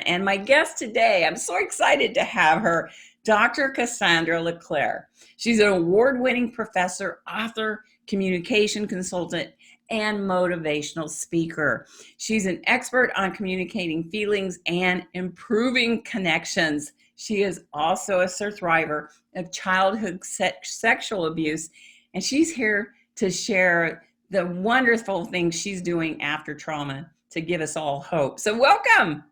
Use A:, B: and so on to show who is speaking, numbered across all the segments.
A: And my guest today, I'm so excited to have her, Dr. Cassandra LeClair. She's an award-winning professor, author, communication consultant, and motivational speaker. She's an expert on communicating feelings and improving connections. She is also a survivor of childhood sexual abuse, and she's here to share the wonderful things she's doing after trauma to give us all hope. So welcome.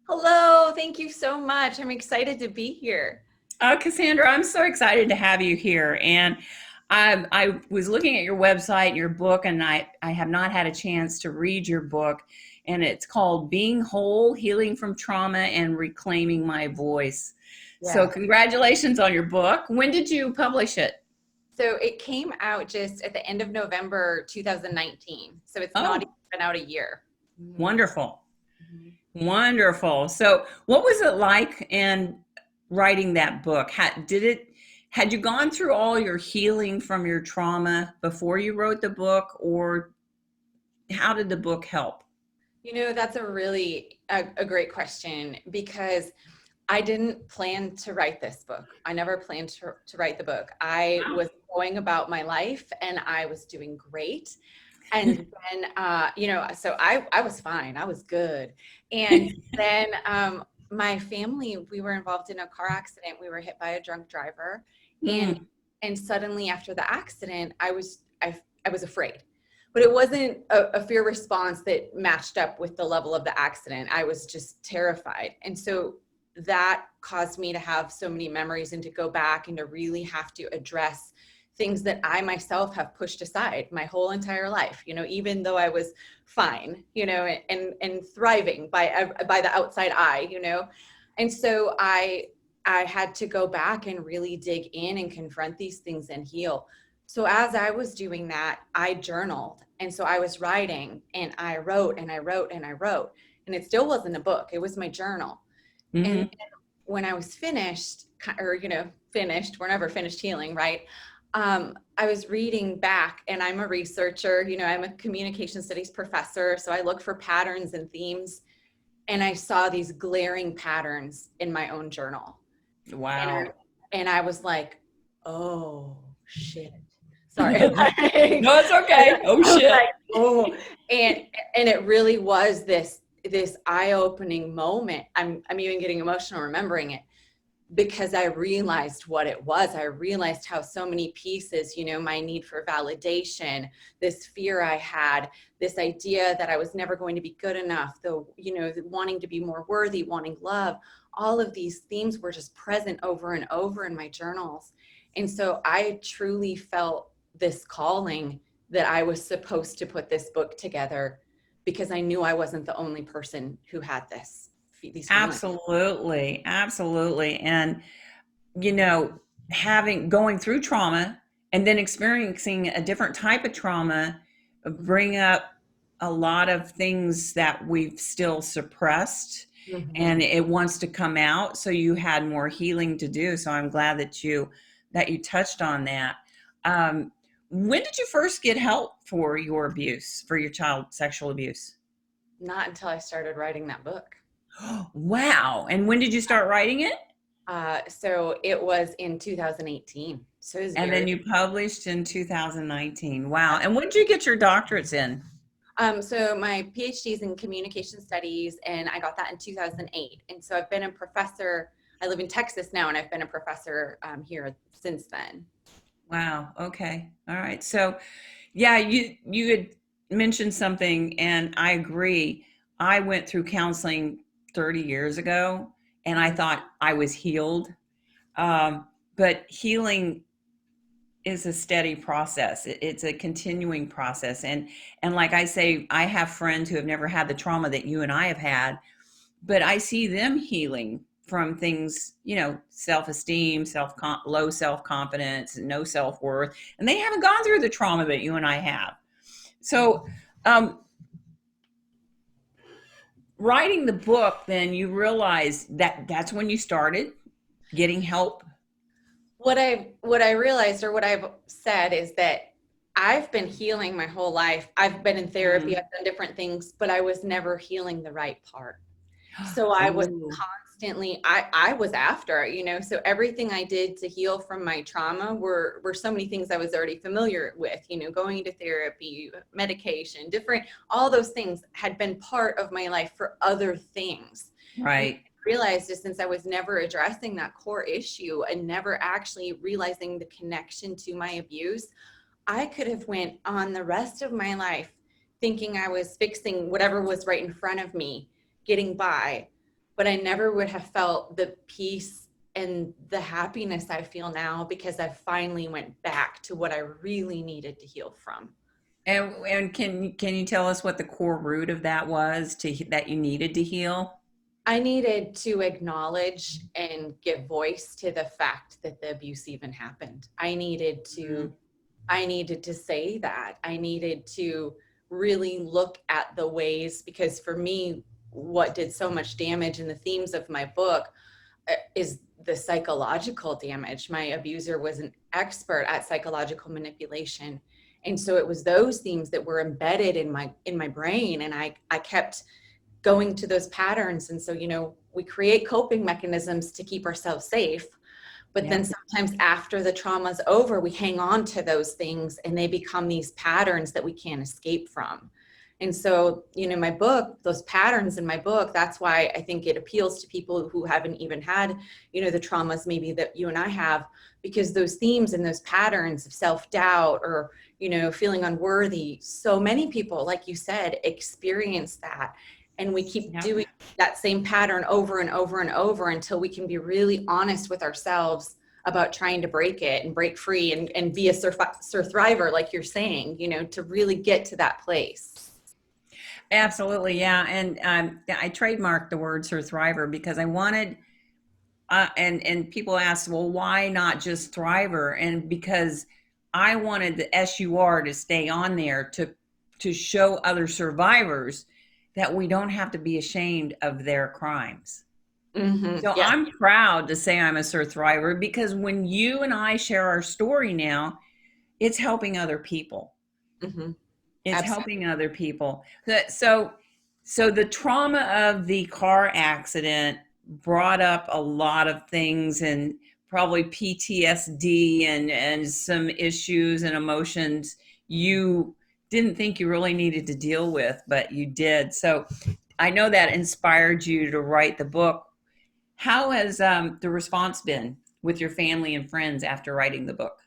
B: Hello, thank you so much. I'm excited to be here.
A: Cassandra, I'm so excited to have you here. And I was looking at your website and your book, and I have not had a chance to read your book. And it's called Being Whole, Healing from Trauma and Reclaiming My Voice. Yeah. So congratulations on your book. When did you publish it?
B: So it came out just at the end of November 2019. So it's not even been out a year.
A: Wonderful. Mm-hmm. Wonderful. So what was it like in writing that book? Had you gone through all your healing from your trauma before you wrote the book, or how did the book help?
B: You know, that's a really a great question, because I didn't plan to write this book. I never planned to write the book. I was going about my life and I was doing great. And then, so I was fine. I was good. And then my family, we were involved in a car accident. We were hit by a drunk driver. And suddenly after the accident, I was afraid. But it wasn't a fear response that matched up with the level of the accident. I was just terrified. And so that caused me to have so many memories and to go back and to really have to address things that I myself have pushed aside my whole entire life, even though I was fine, and thriving by the outside eye, And so I had to go back and really dig in and confront these things and heal. So as I was doing that, I journaled. And so I was writing, and I wrote and I wrote and I wrote, and it still wasn't a book. It was my journal. Mm-hmm. And when I was finished, or, we're never finished healing, right? I was reading back, and I'm a researcher, I'm a communication studies professor. So I look for patterns and themes, and I saw these glaring patterns in my own journal.
A: Wow.
B: And I was like, oh shit. Sorry.
A: No, it's okay. Oh shit.
B: Like, and it really was this eye-opening moment. I'm even getting emotional remembering it, because I realized what it was. I realized how so many pieces, my need for validation, this fear I had, this idea that I was never going to be good enough, wanting to be more worthy, wanting love, all of these themes were just present over and over in my journals. And so I truly felt this calling that I was supposed to put this book together, because I knew I wasn't the only person who had this.
A: Absolutely. And, going through trauma and then experiencing a different type of trauma bring up a lot of things that we've still suppressed. Mm-hmm. And it wants to come out. So you had more healing to do. So I'm glad that you touched on that. When did you first get help for your abuse, for your child sexual abuse?
B: Not until I started writing that book.
A: Wow. And when did you start writing it?
B: So it was in 2018.
A: And then you published in 2019. Wow. And when did you get your doctorates in?
B: So my PhD is in communication studies, and I got that in 2008. And so I've been a professor. I live in Texas now, and I've been a professor here since then.
A: Wow. Okay. All right. So yeah, you had mentioned something, and I agree. I went through counseling 30 years ago, and I thought I was healed. But healing is a steady process. It's a continuing process. And like I say, I have friends who have never had the trauma that you and I have had, but I see them healing from things, self-esteem, low self-confidence, no self-worth, and they haven't gone through the trauma that you and I have. So, writing the book, then you realize that's when you started getting help.
B: What I realized, or what I've said, is that I've been healing my whole life. I've been in therapy, I've done different things, but I was never healing the right part. So I was
A: Oh,
B: constantly, I was after, so everything I did to heal from my trauma were so many things I was already familiar with, going to therapy, medication, different, all those things had been part of my life for other things. And
A: right.
B: I realized just since I was never addressing that core issue and never actually realizing the connection to my abuse, I could have went on the rest of my life thinking I was fixing whatever was right in front of me, getting by, but I never would have felt the peace and the happiness I feel now because I finally went back to what I really needed to heal from.
A: And can you tell us what the core root of that was that you needed to heal?
B: I needed to acknowledge and give voice to the fact that the abuse even happened.
A: Mhm.
B: I needed to say that. I needed to really look at the ways, because for me, what did so much damage in the themes of my book is the psychological damage. My abuser was an expert at psychological manipulation. And so it was those themes that were embedded in my brain. And I kept going to those patterns. And so, we create coping mechanisms to keep ourselves safe. But then
A: Yep.
B: sometimes after the trauma's over, we hang on to those things and they become these patterns that we can't escape from. And so, my book, those patterns in my book, that's why I think it appeals to people who haven't even had, the traumas maybe that you and I have, because those themes and those patterns of self-doubt or, feeling unworthy, so many people, like you said, experience that. And we keep
A: Yep.
B: doing that same pattern over and over and over until we can be really honest with ourselves about trying to break it and break free and be a survivor, like you're saying, to really get to that place.
A: Absolutely, yeah. And I trademarked the word surthriver because I wanted, and people asked, well, why not just thriver? And because I wanted the SUR to stay on there to show other survivors that we don't have to be ashamed of their crimes.
B: Mm-hmm.
A: So
B: Yes.
A: I'm proud to say I'm a surthriver because when you and I share our story now, it's helping other people.
B: Mm-hmm.
A: It's
B: Absolutely.
A: helping other people. So the trauma of the car accident brought up a lot of things and probably PTSD and some issues and emotions you didn't think you really needed to deal with, but you did. So I know that inspired you to write the book. How has the response been with your family and friends after writing the book?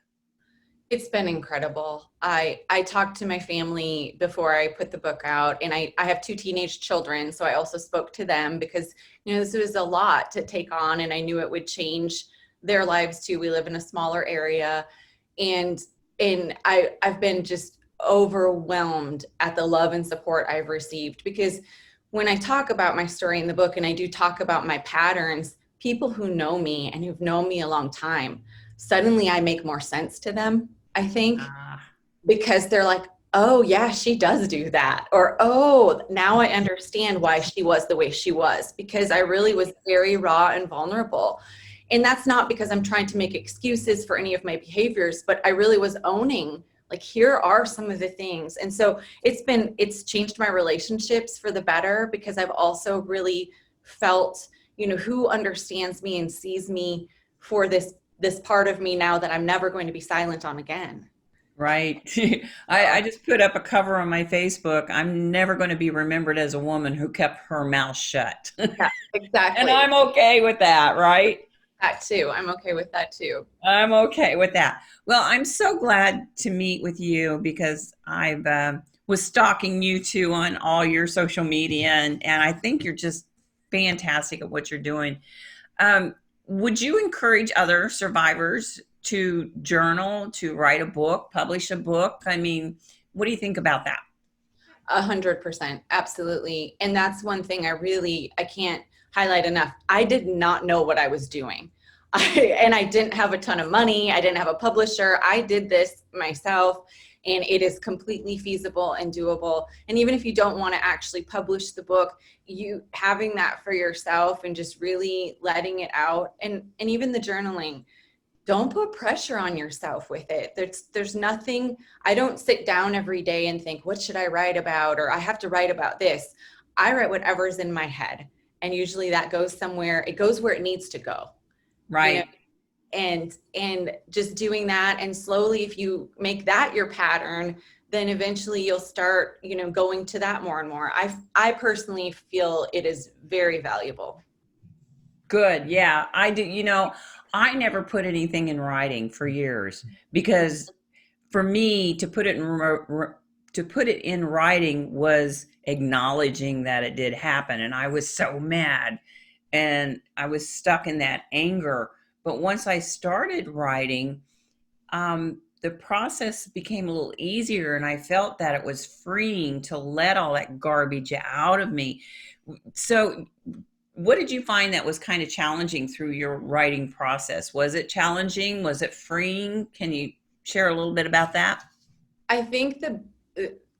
B: It's been incredible. I talked to my family before I put the book out, and I have two teenage children, so I also spoke to them because this was a lot to take on, and I knew it would change their lives too. We live in a smaller area, and I've been just overwhelmed at the love and support I've received, because when I talk about my story in the book and I do talk about my patterns, people who know me and who've known me a long time, suddenly I make more sense to them, I think,
A: Ah,
B: because they're like, oh, yeah, she does do that. Or, oh, now I understand why she was the way she was, because I really was very raw and vulnerable. And that's not because I'm trying to make excuses for any of my behaviors, but I really was owning, like, here are some of the things. And so it's changed my relationships for the better, because I've also really felt, who understands me and sees me for this part of me now that I'm never going to be silent on again.
A: right.
B: So,
A: I just put up a cover on my Facebook. I'm never going to be remembered as a woman who kept her mouth shut.
B: yeah,
A: And
B: exactly.
A: I'm okay with that, right?
B: That too. I'm okay with that too.
A: I'm okay with that. Well, I'm so glad to meet with you because I've was stalking you two on all your social media, and I think you're just fantastic at what you're doing. Um, would you encourage other survivors to journal, to write a book, publish a book? I mean, what do you think about that?
B: 100%. Absolutely. And that's one thing I can't highlight enough. I did not know what I was doing. And I didn't have a ton of money. I didn't have a publisher. I did this myself, and it is completely feasible and doable. And even if you don't want to actually publish the book, you having that for yourself and just really letting it out, and even the journaling, don't put pressure on yourself with it. There's nothing. I don't sit down every day and think, what should I write about? Or I have to write about this. I write whatever's in my head. And usually that goes somewhere, it goes where it needs to go, you know,
A: Right.
B: and just doing that. And slowly, if you make that your pattern, then eventually you'll start, going to that more and more. I personally feel it is very valuable.
A: Good. Yeah. I do. I never put anything in writing for years because for me to put it in writing was acknowledging that it did happen, and I was so mad and I was stuck in that anger. But once I started writing, the process became a little easier, and I felt that it was freeing to let all that garbage out of me. So what did you find that was kind of challenging through your writing process? Was it challenging? Was it freeing? Can you share a little bit about that?
B: I think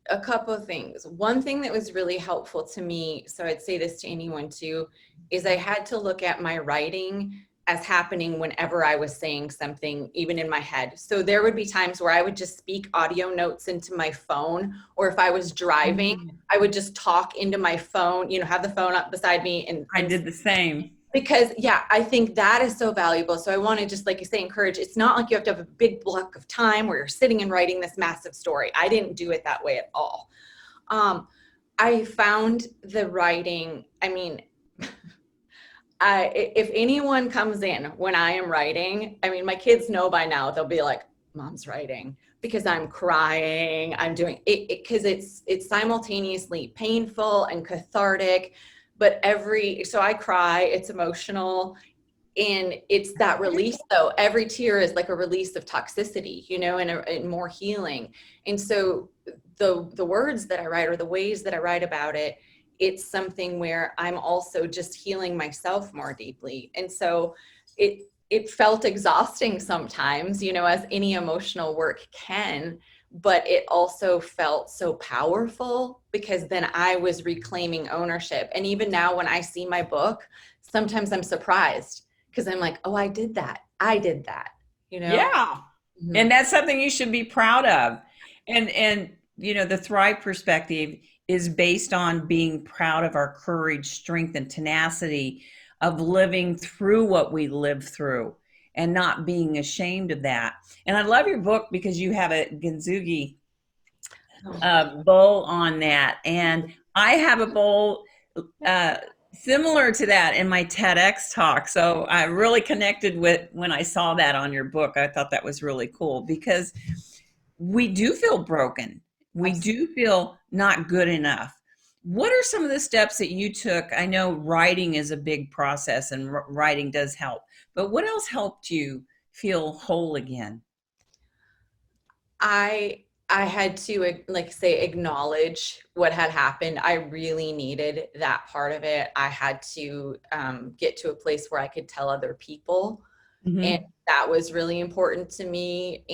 B: a couple of things. One thing that was really helpful to me, so I'd say this to anyone too, is I had to look at my writing as happening whenever I was saying something, even in my head. So there would be times where I would just speak audio notes into my phone, or if I was driving, I would just talk into my phone, have the phone up beside me
A: I
B: and
A: did the same.
B: because I think that is so valuable. So I want to just, like you say, encourage, it's not like you have to have a big block of time where you're sitting and writing this massive story. I didn't do it that way at all. I found the writing, if anyone comes in when I am writing, my kids know by now, they'll be like, Mom's writing, because I'm crying, I'm doing it because it's simultaneously painful and cathartic. But so I cry, it's emotional, and it's that release though. Every tear is like a release of toxicity, and more healing. And so the words that I write, or the ways that I write about it, it's something where I'm also just healing myself more deeply. And so it felt exhausting sometimes, as any emotional work can, but it also felt so powerful because then I was reclaiming ownership. And even now when I see my book, sometimes I'm surprised because I'm like, oh, I did that. I did that, you know?
A: Yeah. And
B: Mhm.
A: that's something you should be proud of. And the Thrive perspective is based on being proud of our courage, strength, and tenacity of living through what we live through and not being ashamed of that. And I love your book because you have a Ginzugi
B: Oh,
A: bowl on that. And I have a bowl uh, similar to that in my TEDx talk. So I really connected with when I saw that on your book. I thought that was really cool because we do feel broken. We
B: absolutely.
A: do feel not good enough. What are some of the steps that you took? I know writing is a big process and writing does help, but what else helped you feel whole again?
B: I had to, like, say, acknowledge what had happened. I really needed that part of it. I had to get to a place where I could tell other people, and
A: Hmm.
B: that was really important to me.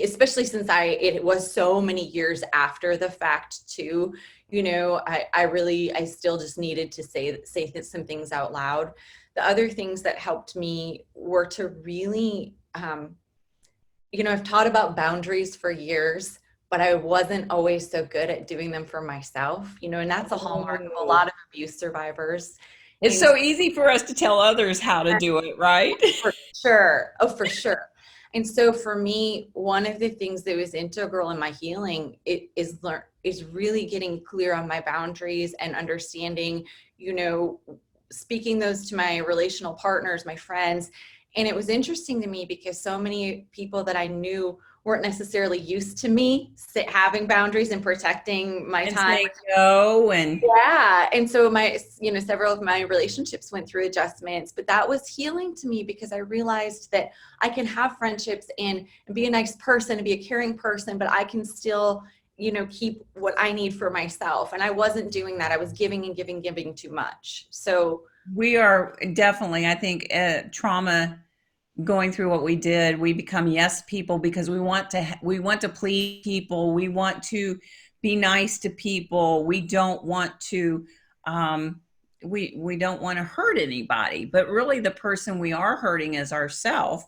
B: Especially since it was so many years after the fact too. I still just needed to say some things out loud. The other things that helped me were to really I've taught about boundaries for years, but I wasn't always so good at doing them for myself, and that's a hallmark of a
A: Oh,
B: lot of abuse survivors.
A: it's
B: And
A: so easy for us to tell others how to do it, right?
B: for sure. Oh, for sure. And so for me, one of the things that was integral in my healing is really getting clear on my boundaries and understanding, you know, speaking those to my relational partners, my friends. And it was interesting to me because so many people that I knew weren't necessarily used to me having boundaries and protecting my
A: And
B: time.
A: saying no and
B: Yeah. And so several of my relationships went through adjustments, but that was healing to me because I realized that I can have friendships and be a nice person and be a caring person, but I can still, keep what I need for myself. And I wasn't doing that. I was giving and giving, giving too much. So
A: we are definitely, I think, trauma going through what we did, we become yes people because we want to please people, we want to be nice to people, we don't want to um we don't want to hurt anybody, but really the person we are hurting is ourselves,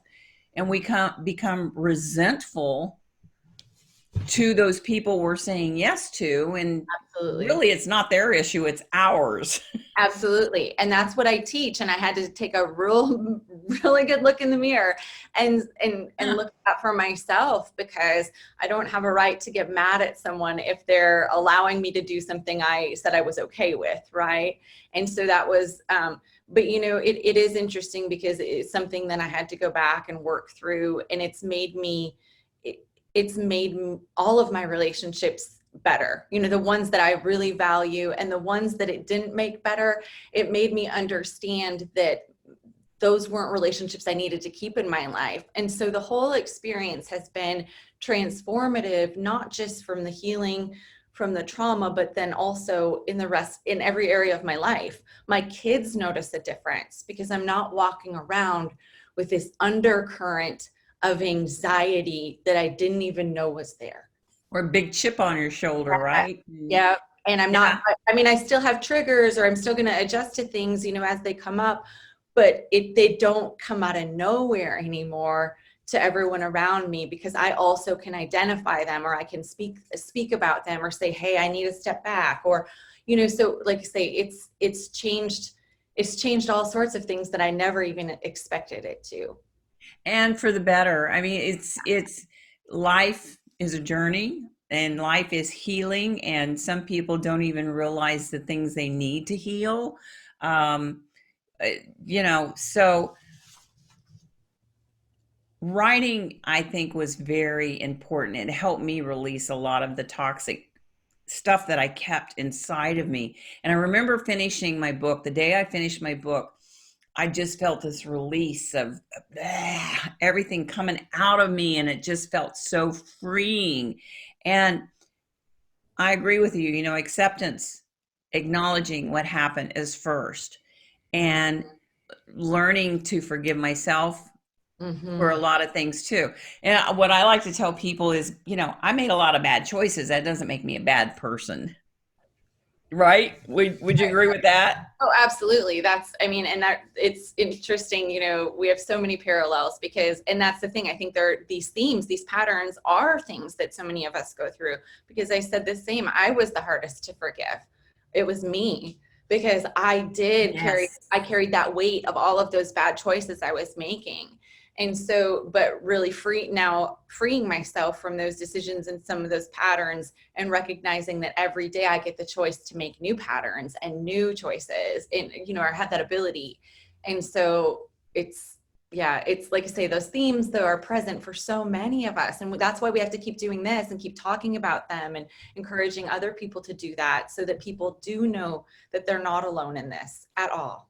A: and we become resentful to those people we're saying yes to. And
B: Absolutely.
A: really, it's not their issue, it's ours.
B: Absolutely. And that's what I teach. And I had to take a really good look in the mirror and look at that for myself, because I don't have a right to get mad at someone if they're allowing me to do something I said I was okay with. Right. And so that was, but you know, it is interesting because it's something that I had to go back and work through, and it's made me, it's made all of my relationships better, you know, the ones that I really value, and the ones that it didn't make better, it made me understand that those weren't relationships I needed to keep in my life. And so the whole experience has been transformative, not just from the healing from the trauma, but then also in every area of my life. My kids notice a difference because I'm not walking around with this undercurrent of anxiety that I didn't even know was there.
A: Or a big chip on your shoulder, right?
B: Yeah. And I'm
A: Yeah.
B: not, I mean, I still have triggers, or I'm still going to adjust to things, you know, as they come up, but they don't come out of nowhere anymore to everyone around me, because I also can identify them, or I can speak about them, or say, hey, I need to step back, or, you know, so like I say, it's changed all sorts of things that I never even expected it to.
A: And for the better. I mean, it's life is a journey, and life is healing, and some people don't even realize the things they need to heal. Um, you know, so writing, I think, was very important. It helped me release a lot of the toxic stuff that I kept inside of me. And I remember finishing my book. The day I finished my book, I just felt this release of everything coming out of me, and it just felt so freeing. And I agree with you, you know, acceptance, acknowledging what happened is first, and learning to forgive myself for a
B: Mm-hmm.
A: lot of things too. And what I like to tell people is, you know, I made a lot of bad choices. That doesn't make me a bad person, right? Would you agree with that?
B: Oh, absolutely. That's, I mean, and that it's interesting, you know, we have so many parallels because, and that's the thing, I think there are these themes, these patterns are things that so many of us go through, because I said the same, I was the hardest to forgive. It was me, because
A: Yes.
B: I carried that weight of all of those bad choices I was making. And so, but really freeing myself from those decisions and some of those patterns, and recognizing that every day I get the choice to make new patterns and new choices, and you know, I have that ability. And so it's, yeah, it's like I say, those themes though are present for so many of us, and that's why we have to keep doing this and keep talking about them and encouraging other people to do that, so that people do know that they're not alone in this at all.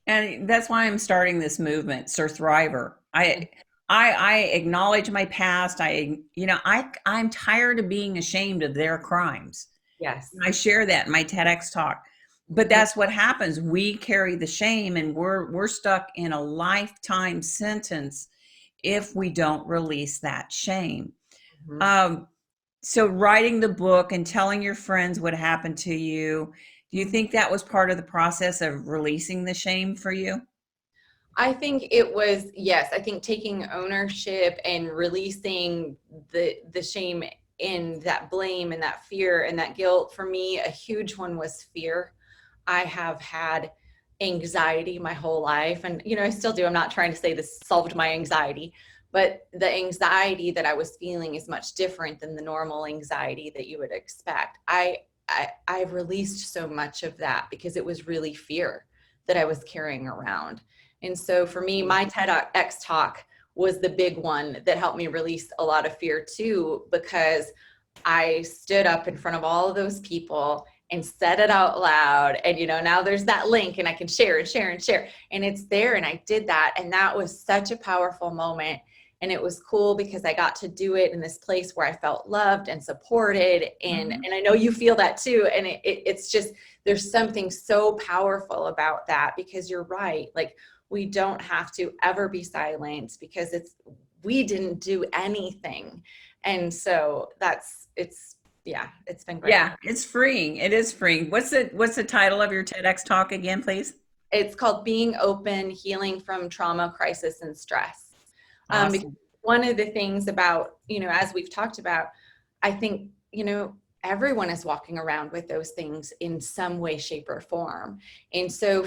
A: And that's why I'm starting this movement, surTHRIVER. I acknowledge my past. I'm tired of being ashamed of their crimes.
B: Yes.
A: I share that in my TEDx talk. But that's what happens. We carry the shame, and we're stuck in a lifetime sentence if we don't release that shame.
B: Mhm.
A: Um, so writing the book and telling your friends what happened to you, do you think that was part of the process of releasing the shame for you?
B: I think it was, yes, I think taking ownership and releasing the shame and that blame and that fear and that guilt. For me, a huge one was fear. I have had anxiety my whole life, and you know, I still do. I'm not trying to say this solved my anxiety, but the anxiety that I was feeling is much different than the normal anxiety that you would expect. I've released so much of that because it was really fear that I was carrying around. And so for me, my TEDx talk was the big one that helped me release a lot of fear too, because I stood up in front of all of those people and said it out loud. And, you know, now there's that link and I can share and share and share. And it's there. And I did that. And that was such a powerful moment. And it was cool because I got to do it in this place where I felt loved and supported.
A: Mhm.
B: And I know you feel that too. And it's just, there's something so powerful about that, because you're right. Like, we don't have to ever be silent, because we didn't do anything. And so yeah, it's been great.
A: Yeah, it's freeing. It is freeing. What's the title of your TEDx talk again, please?
B: It's called Being Open, Healing from Trauma, Crisis, and Stress. Because
A: Awesome.
B: one of the things about, you know, as we've talked about, I think, everyone is walking around with those things in some way, shape, or form. And so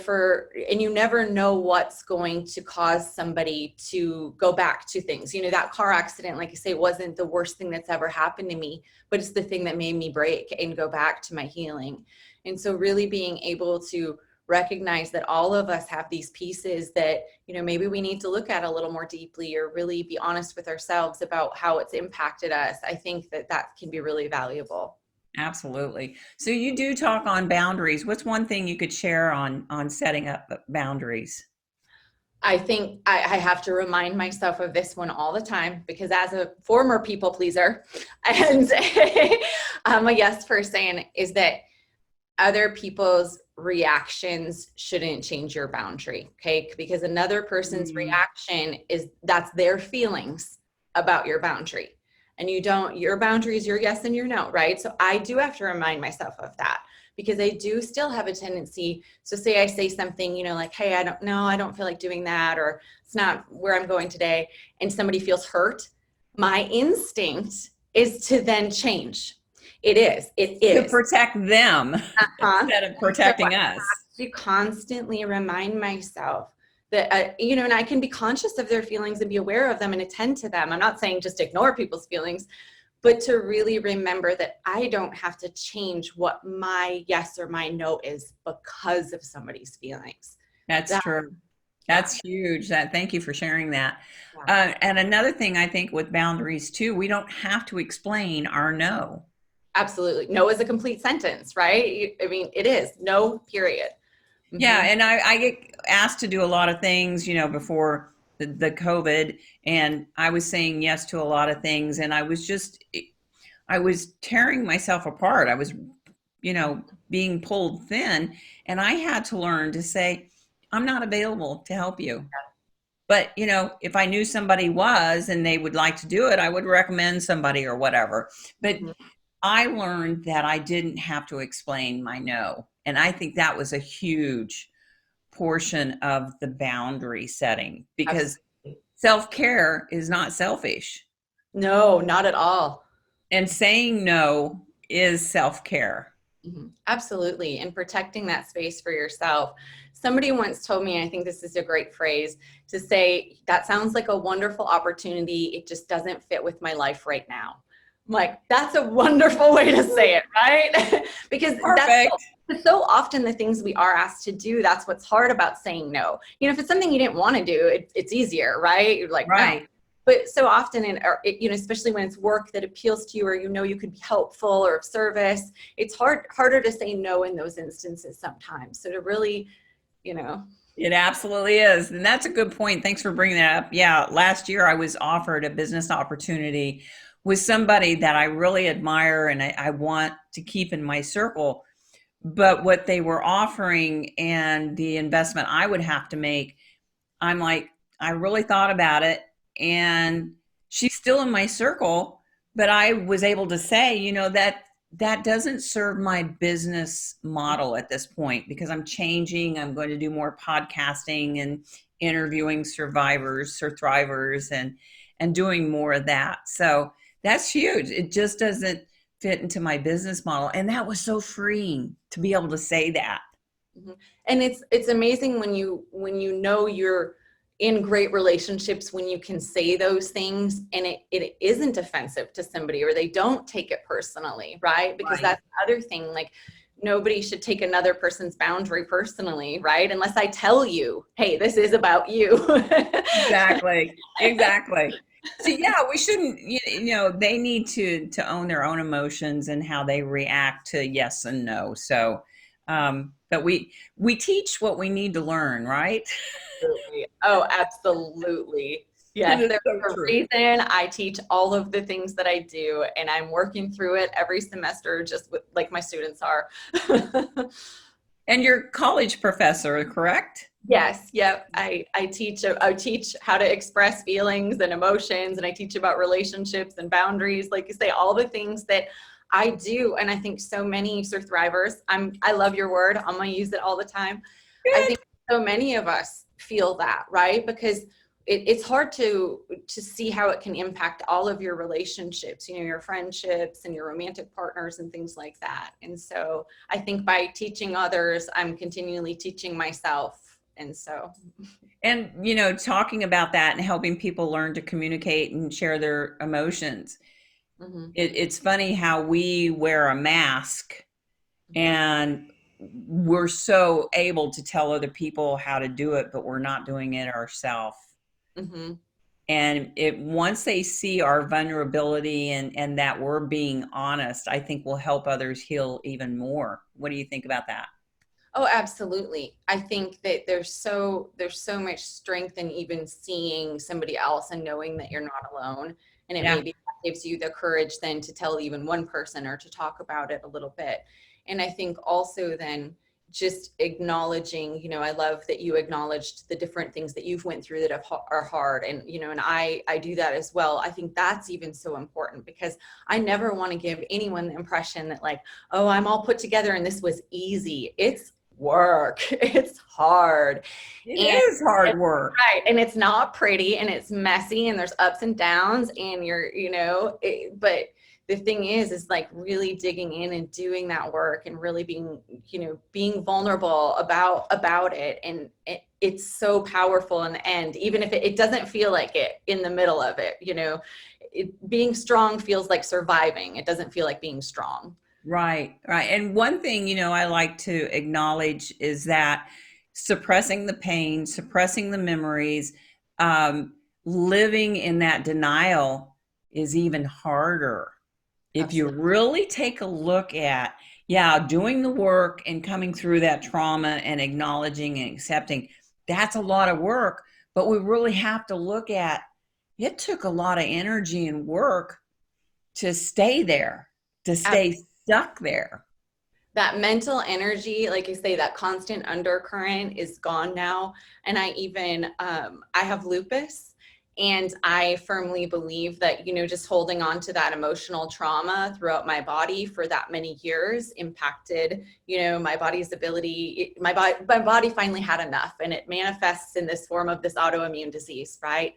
B: and you never know what's going to cause somebody to go back to things. That car accident, like I say, wasn't the worst thing that's ever happened to me, but it's the thing that made me break and go back to my healing. And so really being able to recognize that all of us have these pieces that, maybe we need to look at a little more deeply, or really be honest with ourselves about how it's impacted us. I think that can be really valuable.
A: Absolutely. So you do talk on boundaries. What's one thing you could share on setting up boundaries?
B: I think I have to remind myself of this one all the time, because as a former people pleaser and I'm a yes person, is that other people's reactions shouldn't change your boundary. Okay. Because another person's
A: Mm,
B: reaction that's their feelings about your boundary. And your boundary is your yes and your no, right? So I do have to remind myself of that, because I do still have a tendency. So say I say something, like, hey, I don't know, I don't feel like doing that, or it's not where I'm going today, and somebody feels hurt. My instinct is to then change. It
A: to
B: is.
A: protect them
B: Uh-huh.
A: instead of
B: And so I
A: protecting us.
B: have to constantly remind myself that, and I can be conscious of their feelings and be aware of them and attend to them. I'm not saying just ignore people's feelings, but to really remember that I don't have to change what my yes or my no is because of somebody's feelings.
A: That's
B: That,
A: true.
B: yeah,
A: That's huge. Thank you for sharing that.
B: yeah,
A: And another thing I think with boundaries too, we don't have to explain our no.
B: absolutely. No is a complete sentence, right? I mean, it is no, period.
A: Yeah,
B: Hmm.
A: and I get asked to do a lot of things, before the COVID, and I was saying yes to a lot of things, and I was tearing myself apart. I was, being pulled thin, and I had to learn to say, I'm not available to help you. But, if I knew somebody was and they would like to do it, I would recommend somebody or whatever. But I learned that I didn't have to explain my no. And I think that was a huge portion of the boundary setting, because
B: Absolutely.
A: self-care is not selfish,
B: No, not at all.
A: and saying no is self-care.
B: Mhm. Absolutely. And protecting that space for yourself. Somebody once told me, I think this is a great phrase, to say, that sounds like a wonderful opportunity. It just doesn't fit with my life right now. I'm like, that's a wonderful way to say it, right? Because
A: Perfect.
B: so often the things we are asked to do, that's what's hard about saying no. If it's something you didn't want to do, it's easier, right? You're like, no.
A: Right.
B: But so often, especially when it's work that appeals to you, or you could be helpful or of service, it's harder to say no in those instances sometimes. So to really, you know,
A: It absolutely is. And that's a good point. Thanks for bringing that up. Yeah, last year I was offered a business opportunity with somebody that I really admire and I want to keep in my circle. But what they were offering and the investment I would have to make, I'm like, I really thought about it. And she's still in my circle, but I was able to say, that doesn't serve my business model at this point, because I'm changing. I'm going to do more podcasting and interviewing survivors, surthrivers, and doing more of that. So that's huge. It just doesn't fit into my business model. And that was so freeing to be able to say that.
B: mhm. And it's amazing when you're in great relationships, when you can say those things and it isn't offensive to somebody, or they don't take it personally, right? Because
A: Right.
B: that's the other thing, like, nobody should take another person's boundary personally, right? Unless I tell you, hey, this is about you.
A: Exactly. Exactly. So yeah, we shouldn't, they need to own their own emotions and how they react to yes and no. So, but we teach what we need to learn, right?
B: Absolutely. Oh, absolutely.
A: It
B: Yes,
A: is
B: there's
A: so
B: a
A: true.
B: reason I teach all of the things that I do, and I'm working through it every semester, just like my students are.
A: And you're a college professor, correct?
B: Yes, yep. I teach how to express feelings and emotions, and I teach about relationships and boundaries, like you say, all the things that I do. And I think so many surthrivers, I love your word. I'm gonna use it all the time. I
A: Good.
B: think so many of us feel that, right? Because it's hard to see how it can impact all of your relationships, you know, your friendships and your romantic partners and things like that. And so I think by teaching others, I'm continually teaching myself. And so,
A: And, you know, talking about that and helping people learn to communicate and share their emotions.
B: mhm,
A: It's funny how we wear a mask
B: mhm,
A: and we're so able to tell other people how to do it, but we're not doing it ourselves.
B: mhm.
A: And it once they see our vulnerability and that we're being honest, I think will help others heal even more. What do you think about that?
B: Oh, absolutely. I think that there's so much strength in even seeing somebody else and knowing that you're not alone. And it
A: Yeah.
B: maybe gives you the courage then to tell even one person or to talk about it a little bit. And I think also then just acknowledging, you know, I love that you acknowledged the different things that you've went through that are hard. And, you know, and I do that as well. I think that's even so important because I never want to give anyone the impression that like, oh, I'm all put together and this was easy. It's work. It's hard.
A: It
B: And
A: is hard
B: it's
A: work.
B: right. And it's not pretty and it's messy and there's ups and downs and you're, you know, but the thing is like really digging in and doing that work and really being, you know, being vulnerable about it. And it's so powerful in the end, even if it doesn't feel like it in the middle of it, you know, being strong feels like surviving. It doesn't feel like being strong.
A: Right, right. And one thing, you know, I like to acknowledge is that suppressing the pain, suppressing the memories, um, living in that denial is even harder. If you
B: Absolutely.
A: really take a look at, yeah, doing the work and coming through that trauma and acknowledging and accepting, that's a lot of work. But we really have to look at it took a lot of energy and work to stay there, to stay stuck there.
B: That mental energy, like you say, that constant undercurrent is gone now. And I even I have lupus, and I firmly believe that, you know, just holding on to that emotional trauma throughout my body for that many years impacted, you know, my body's ability. My body finally had enough, and it manifests in this form of this autoimmune disease, right?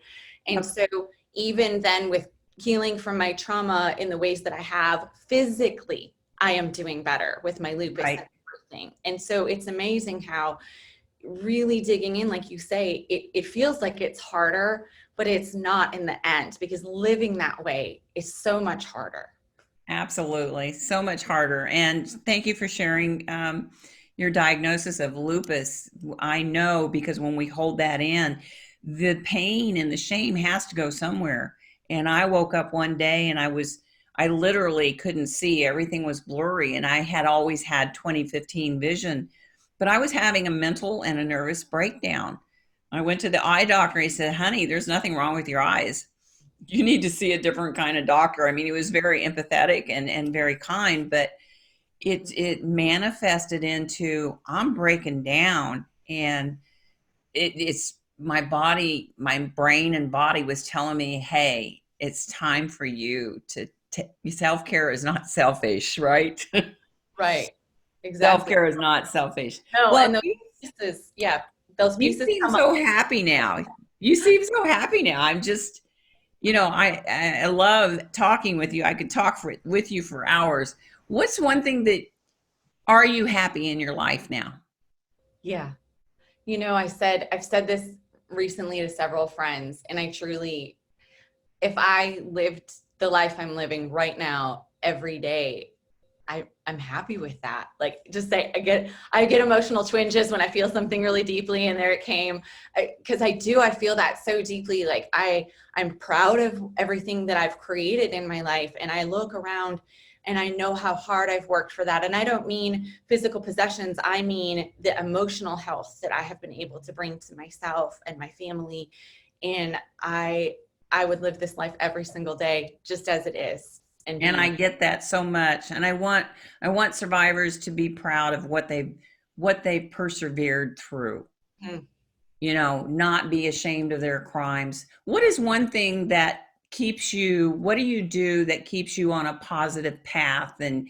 B: And
A: Yep.
B: so even then, with healing from my trauma in the ways that I have physically, I am doing better with my lupus and
A: Right.
B: everything. And so it's amazing how really digging in, like you say, it feels like it's harder, but it's not in the end because living that way is so much harder.
A: Absolutely. So much harder. And thank you for sharing your diagnosis of lupus. I know because when we hold that in, the pain and the shame has to go somewhere. And I woke up one day and I literally couldn't see. Everything was blurry. And I had always had 2015 vision, but I was having a mental and a nervous breakdown. I went to the eye doctor. He said, honey, there's nothing wrong with your eyes. You need to see a different kind of doctor. I mean, he was very empathetic and very kind, but it manifested into I'm breaking down, and it's my body, my brain and body was telling me, hey, it's time for you to self-care is not selfish, right?
B: Right. Exactly.
A: Self-care is not selfish.
B: No,
A: Well,
B: and those pieces, yeah, those
A: you
B: pieces
A: seem
B: come
A: so
B: up.
A: happy now. You seem so happy now. I'm just, you know, I love talking with you. I could talk with you for hours. What's one thing that are you happy in your life now?
B: Yeah. You know, I've said this recently to several friends, and I truly, if I lived the life I'm living right now every day, I'm happy with that. Like just say I get emotional twinges when I feel something really deeply, and there it came. Because I feel that so deeply. Like I'm proud of everything that I've created in my life, and I look around and I know how hard I've worked for that. And I don't mean physical possessions. I mean the emotional health that I have been able to bring to myself and my family. And I would live this life every single day just as it is and
A: And I
B: be.
A: get that so much. And I want survivors to be proud of what they've persevered through.
B: Mm.
A: You know, not be ashamed of their crimes. What is one thing that keeps you, what do you do that keeps you on a positive path and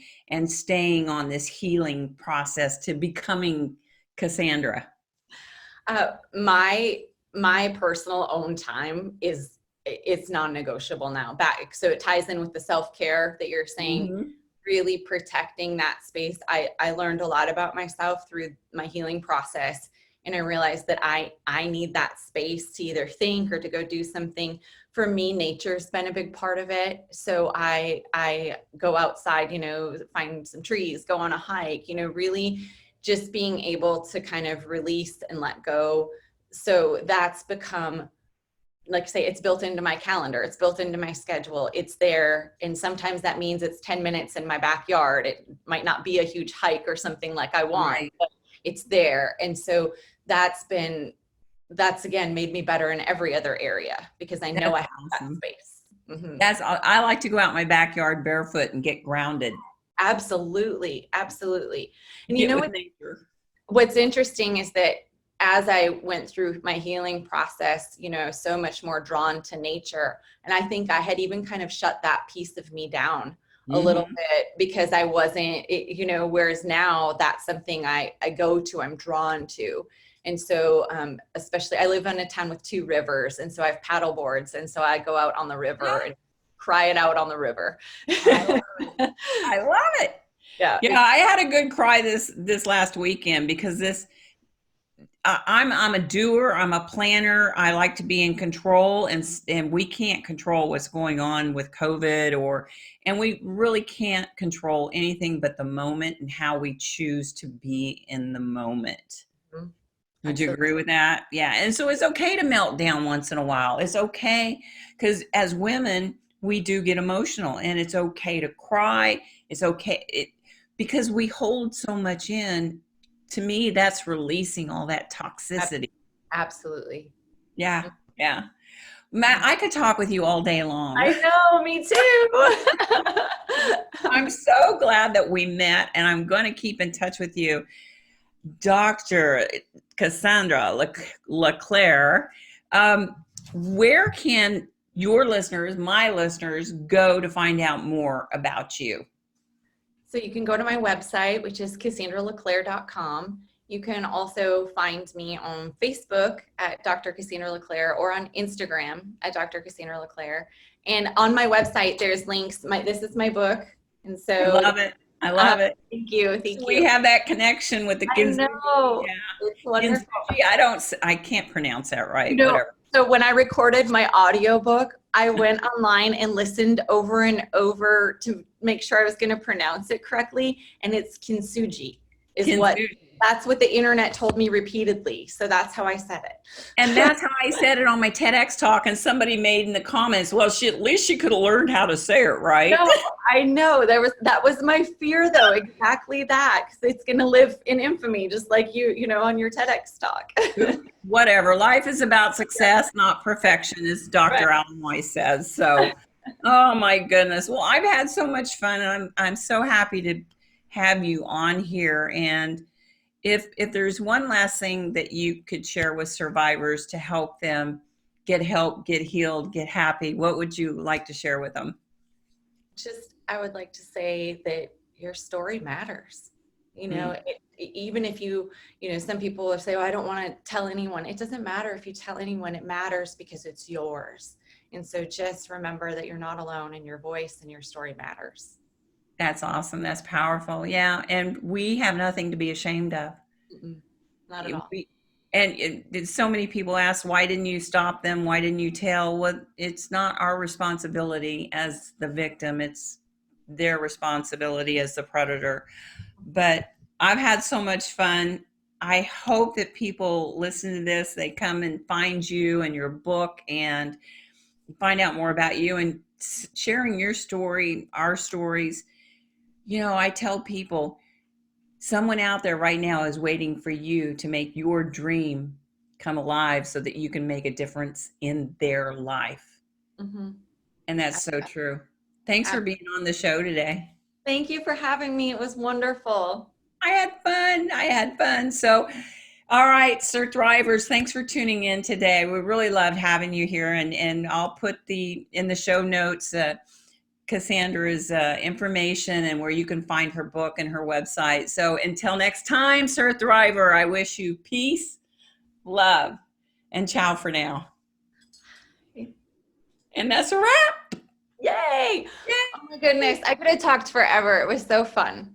A: staying on this healing process to becoming Cassandra?
B: My my personal own time it's non-negotiable now. Back, so it ties in with the self-care that you're saying,
A: Mm-hmm.
B: really protecting that space. I learned a lot about myself through my healing process, and I realized that I need that space to either think or to go do something. For me, nature's been a big part of it. So I go outside, find some trees, go on a hike, really just being able to kind of release and let go. So that's become, like I say, it's built into my calendar. It's built into my schedule. It's there. And sometimes that means it's 10 minutes in my backyard. It might not be a huge hike or something like I want,
A: Right.
B: but it's there. And so that's again made me better in every other area because I know
A: That's
B: I have that
A: awesome.
B: space. Mm-hmm.
A: I like to go out in my backyard barefoot and get grounded.
B: Absolutely. Absolutely. And
A: Get with nature.
B: what's interesting is that as I went through my healing process, so much more drawn to nature. And I think I had even kind of shut that piece of me down a little
A: Mm-hmm.
B: bit because I wasn't, whereas now that's something I go to, I'm drawn to. And so, especially I live in a town with 2 rivers. And so I have paddle boards. And so I go out on the river and cry it out on the river.
A: I love it. I love it.
B: Yeah.
A: Yeah, I had a good cry this last weekend because I'm a doer. I'm a planner. I like to be in control, and we can't control what's going on with COVID, and we really can't control anything but the moment and how we choose to be in the moment.
B: Mhm.
A: Would you
B: Absolutely.
A: agree with that? Yeah. And so it's okay to melt down once in a while. It's okay because as women, we do get emotional, and it's okay to cry. It's okay because we hold so much in. To me, that's releasing all that toxicity.
B: Absolutely.
A: Yeah. Yeah. Matt, I could talk with you all day long.
B: I know, me too.
A: I'm so glad that we met, and I'm going to keep in touch with you. Dr. Cassandra LeClair, where can your listeners, my listeners, go to find out more about you?
B: So you can go to my website, which is CassandraLeClair.com. You can also find me on Facebook at Dr. Cassandra LeClair or on Instagram at Dr. Cassandra LeClair. And on my website, there's links. This is my book. And
A: I
B: so,
A: love it. I love it.
B: thank you.
A: So
B: Thank
A: we
B: you.
A: have that connection with the
B: I
A: Kinsuji.
B: know.
A: Yeah.
B: It's wonderful.
A: Kinsuji, I can't pronounce that right.
B: You know,
A: Whatever.
B: so when I recorded my audiobook, I went online and listened over and over to make sure I was going to pronounce it correctly. And it's Kintsugi that's what the internet told me repeatedly. So that's how I said it.
A: And that's how I said it on my TEDx talk. And somebody made in the comments, well, at least she could have learned how to say it right.
B: No, I know that was my fear though. Exactly that. Cause it's going to live in infamy, just like you on your TEDx talk.
A: Whatever. Life is about success, not perfection, as Dr.
B: Right.
A: Alan Weiss says. So, oh my goodness. Well, I've had so much fun, and I'm so happy to have you on here. And if there's one last thing that you could share with survivors to help them get help, get healed, get happy, what would you like to share with them?
B: I would like to say that your story matters. Even if some people will say, oh, I don't want to tell anyone. It doesn't matter if you tell anyone. It matters because it's yours. And so just remember that you're not alone, and your voice and your story matters.
A: That's awesome. That's powerful. Yeah. And we have nothing to be ashamed of.
B: Not at all.
A: So many people ask, why didn't you stop them? Why didn't you tell? Well, it's not our responsibility as the victim. It's their responsibility as the predator. But I've had so much fun. I hope that people listen to this, they come and find you and your book and find out more about you and sharing your story, our stories. I tell people, someone out there right now is waiting for you to make your dream come alive so that you can make a difference in their life.
B: Mm-hmm.
A: And that's so true. Thanks for being on the show today.
B: Thank you for having me. It was wonderful.
A: I had fun. So, all right, surTHRIVERs, thanks for tuning in today. We really loved having you here. And I'll put in the show notes Cassandra's information and where you can find her book and her website. So until next time, surTHRIVER, I wish you peace, love, And ciao for now. And that's a wrap.
B: Yay! Oh my goodness. I could have talked forever. It was so fun.